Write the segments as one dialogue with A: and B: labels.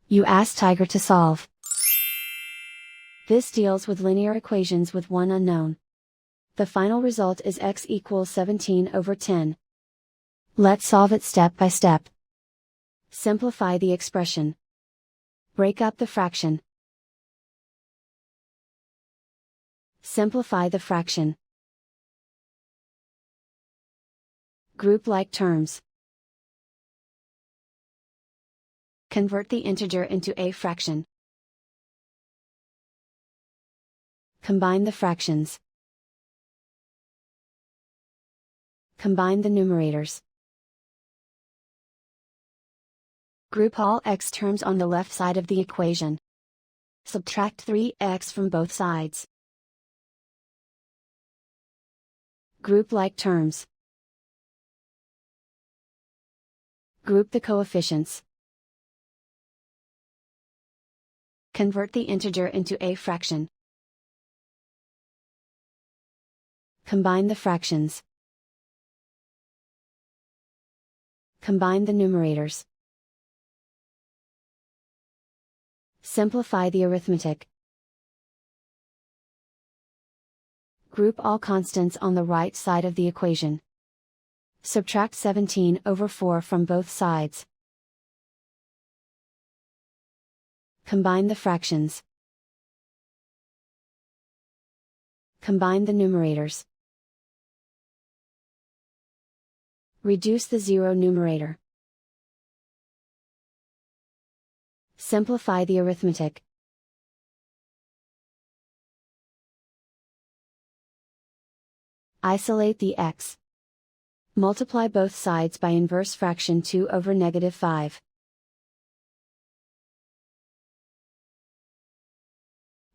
A: You ask Tiger to solve. This deals with linear equations with one unknown. The final result is x equals 17/10. Let's solve it step by step. Simplify the expression. Break up the fraction. Simplify the fraction. Group like terms. Convert the integer into a fraction. Combine the fractions. Combine the numerators. Group all x terms on the left side of the equation. Subtract 3x from both sides. Group like terms. Group the coefficients. Convert the integer into a fraction. Combine the fractions. Combine the numerators. Simplify the arithmetic. Group all constants on the right side of the equation. Subtract 17/4 from both sides. Combine the fractions. Combine the numerators. Reduce the zero numerator. Simplify the arithmetic. Isolate the x. Multiply both sides by inverse fraction 2/5.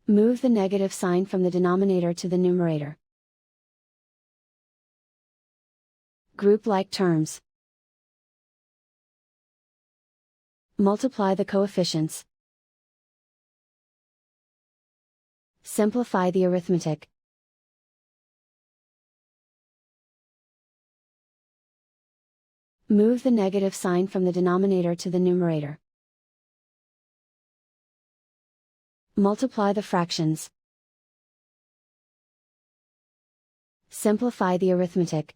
A: Move the negative sign from the denominator to the numerator. Group like terms. Multiply the coefficients. Simplify the arithmetic. Move the negative sign from the denominator to the numerator. Multiply the fractions. Simplify the arithmetic.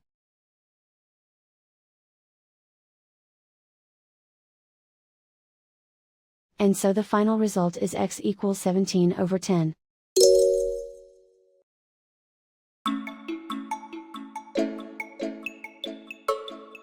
A: And so the final result is x equals 17/10.